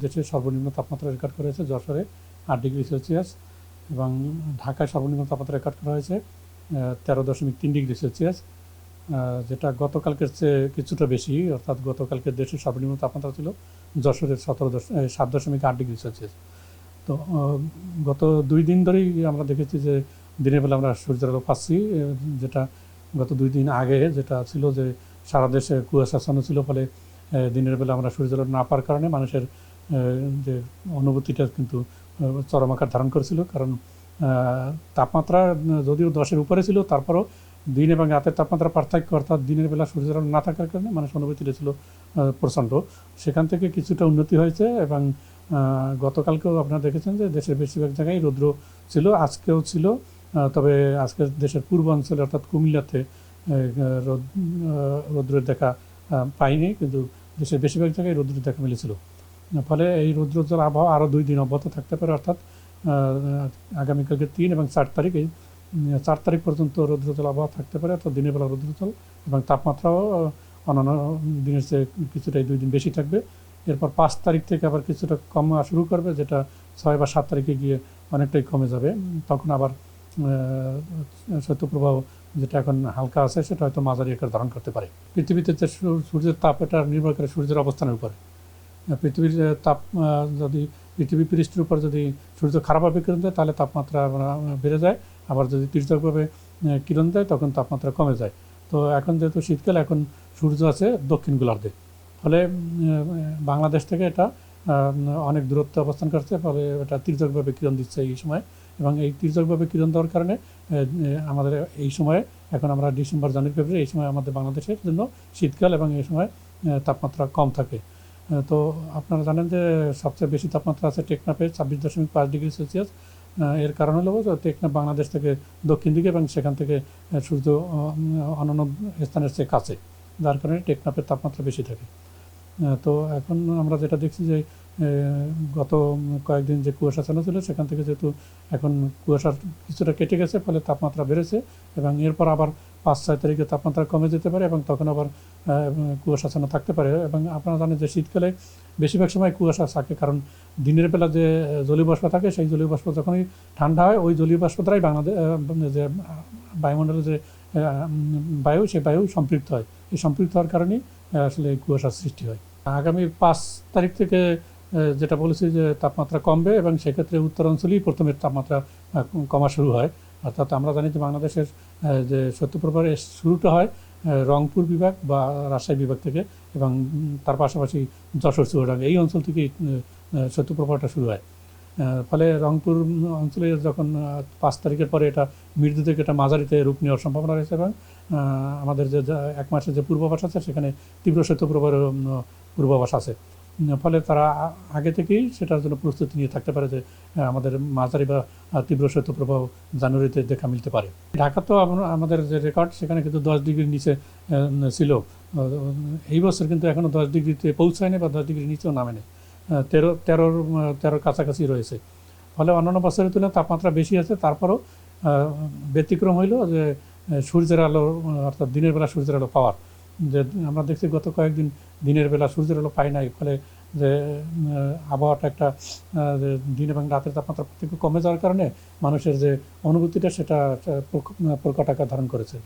দেশের সর্বনিম্ন তাপমাত্রা রেকর্ড করা হয়েছে যশোরে 8 ডিগ্রি সেলসিয়াস এবং ঢাকায় সর্বনিম্ন তাপমাত্রা রেকর্ড করা হয়েছে 13.3 ডিগ্রি সেলসিয়াস, যেটা গতকালকের চেয়ে কিছুটা বেশি। অর্থাৎ গতকালকের দেশের সর্বনিম্ন তাপমাত্রা ছিল যশোরের 7.8 ডিগ্রি সেলসিয়াস। তো গত 2 দিন ধরেই আমরা দেখেছি যে দিনের বেলা আমরা সূর্যের আলো পাচ্ছি, যেটা গত 2 দিন আগে যেটা ছিল যে সারা দেশে কুয়াশাচ্ছন্ন ছিল, ফলে দিনের বেলা আমরা সূর্যের আলো না পাওয়ার কারণে মানুষের যে অনুভূতিটা কিন্তু চরম আকার ধারণ করেছিল। কারণ তাপমাত্রা যদিও 10-এর উপরে ছিল, তারপরও দিন এবং রাতের তাপমাত্রা পার্থক্য, অর্থাৎ দিনের বেলা সূর্যের আলো না থাকার কারণে মানুষ অনুভূতিটা ছিল প্রচণ্ড। সেখান থেকে কিছুটা উন্নতি হয়েছে এবং গতকালকেও আপনারা দেখেছেন যে দেশের বেশিরভাগ জায়গায় রৌদ্র ছিল, আজকেও ছিল। তবে আজকে দেশের পূর্বাঞ্চলে অর্থাৎ কুমিল্লাতে রৌদ্রের দেখা পাইনি, কিন্তু দেশের বেশিরভাগ জায়গায় রৌদ্রের দেখা মিলেছিল। ফলে এই রৌদ্রোজ্জ্বল আবহাওয়া আরও 2 দিন অব্যাহত থাকতে পারে, অর্থাৎ আগামীকালকে 3 এবং 4 তারিখ, এই 4 তারিখ পর্যন্ত রৌদ্রোজ্জ্বল আবহাওয়া থাকতে পারে, অর্থাৎ দিনের বেলা রৌদ্রোজ্জ্বল এবং তাপমাত্রাও অন্যান্য দিনের চেয়ে কিছুটা এই 2 দিন বেশি থাকবে। এরপর 5 তারিখ থেকে আবার কিছুটা কমা শুরু করবে, যেটা 6 বা 7 তারিখে গিয়ে অনেকটাই কমে যাবে। তখন আবার শৈত্যপ্রবাহ যেটা এখন হালকা আছে সেটা হয়তো মাঝারি আকার ধারণ করতে পারে। পৃথিবীতে যে সূর্যের তাপ, এটা নির্ভর করে সূর্যের অবস্থানের উপরে। পৃথিবীর তাপ যদি পৃথিবী পৃষ্ঠের উপর যদি সূর্য খারাপভাবে কিরণ দেয় তাহলে তাপমাত্রা বেড়ে যায়, আবার যদি তির্যকভাবে কিরণ দেয় তখন তাপমাত্রা কমে যায়। তো এখন যেহেতু শীতকাল, এখন সূর্য আছে দক্ষিণ গোলার্ধে, ফলে বাংলাদেশ থেকে এটা অনেক দূরত্বে অবস্থান করছে, ফলে এটা তির্যকভাবে কিরণ দিচ্ছে এই সময়। এবং এই তির্যকভাবে কিরণ দেওয়ার কারণে আমাদের এই সময়ে, এখন আমরা ডিসেম্বর, জানুয়ারি, ফেব্রুয়ারি, এই সময় আমাদের বাংলাদেশের জন্য শীতকাল এবং এই সময় তাপমাত্রা কম থাকে। তো আপনারা জানেন যে সবচেয়ে বেশি তাপমাত্রা আছে টেকনাফে 26.5 ডিগ্রি সেলসিয়াস। এর কারণ হলো টেকনাফ বাংলাদেশ থেকে দক্ষিণ দিকে এবং সেখান থেকে সূর্য অন্যান্য স্থানের চেয়ে কাছে, যার কারণে টেকনাফের তাপমাত্রা বেশি থাকে। তো এখন আমরা যেটা দেখছি যে গত কয়েকদিন যে কুয়াশাচ্ছন্ন ছিল সেখান থেকে যেহেতু এখন কুয়াশার কিছুটা কেটে গেছে, ফলে তাপমাত্রা বেড়েছে এবং এরপর আবার 5-6 তারিখে তাপমাত্রা কমে যেতে পারে এবং তখন আবার কুয়াশাচ্ছন্ন থাকতে পারে। এবং আপনারা জানেন যে শীতকালে বেশিরভাগ সময় কুয়াশা থাকে, কারণ দিনের বেলা যে জলীয় বাষ্প থাকে সেই জলীয় বাষ্প যখনই ঠান্ডা হয় ওই জলীয় বাষ্প দ্বারাই বাংলাদেশ যে বায়ুমণ্ডলে যে বায়ু, সেই বায়ু সম্পৃক্ত হয়। এই সম্পৃক্ত হওয়ার কারণেই আসলে কুয়াশার সৃষ্টি হয়। আগামী 5 তারিখ থেকে যেটা বলেছি যে তাপমাত্রা কমবে এবং সেক্ষেত্রে উত্তরাঞ্চলেই প্রথমে তাপমাত্রা কমা শুরু হয়। অর্থাৎ আমরা জানি যে বাংলাদেশের যে শৈত্যপ্রবাহের শুরুটা হয় রংপুর বিভাগ বা রাজশাহী বিভাগ থেকে, এবং তার পাশাপাশি যশোর, চুয়াডাঙ্গা এই অঞ্চল থেকেই শৈত্যপ্রবাহটা শুরু হয়। ফলে রংপুর অঞ্চলে যখন 5 তারিখের পরে এটা মৃদু থেকে এটা মাঝারিতে রূপ নেওয়ার সম্ভাবনা রয়েছে এবং আমাদের যে 1 মাসের যে পূর্বাভাস আছে সেখানে তীব্র শৈত্যপ্রবাহের পূর্বাভাস আছে। ফলে তারা আগে থেকেই সেটার জন্য প্রস্তুতি নিয়ে থাকতে পারে যে আমাদের মাঝারি বা তীব্র শৈত্যপ্রবাহ জানুয়ারিতে দেখা মিলতে পারে। ঢাকা তো আমাদের যে রেকর্ড সেখানে কিন্তু 10 ডিগ্রির নিচে ছিল। এই বছর কিন্তু এখনও 10 ডিগ্রিতে পৌঁছায়নি বা 10 ডিগ্রির নিচেও নামেনি, 13 কাছাকাছি রয়েছে। ফলে অন্যান্য বছরের তুলনায় তাপমাত্রা বেশি আছে, তারপরও ব্যতিক্রম হইল যে সূর্যের আলো, অর্থাৎ দিনের বেলা সূর্যের আলো পাওয়ার। যে আমরা দেখছি গত কয়েকদিন দিনের বেলা সূর্যের আলো পাই নাই, ফলে যে আবহাওয়াটা একটা দিন এবং রাতের তাপমাত্রা পার্থক্য কমে যাওয়ার কারণে মানুষের যে অনুভূতিটা সেটা প্রকট আকার ধারণ করেছে।